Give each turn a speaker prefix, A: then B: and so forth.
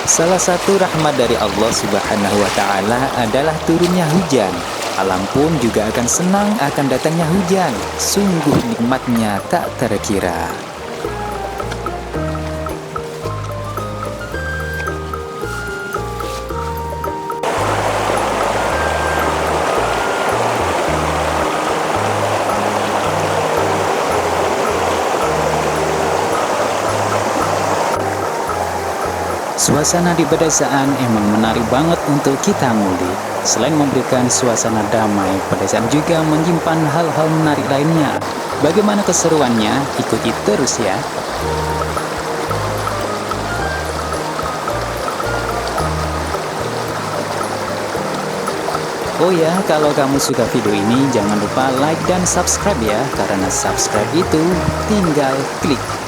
A: Salah satu rahmat dari Allah Subhanahu wa Ta'ala adalah turunnya hujan. Alam pun juga akan senang akan datangnya hujan. Sungguh nikmatnya tak terkira. Suasana di pedesaan emang menarik banget untuk kita ngulik. Selain memberikan suasana damai, pedesaan juga menyimpan hal-hal menarik lainnya. Bagaimana keseruannya? Ikuti terus ya. Oh ya, kalau kamu suka video ini, jangan lupa like dan subscribe ya. Karena subscribe itu tinggal klik.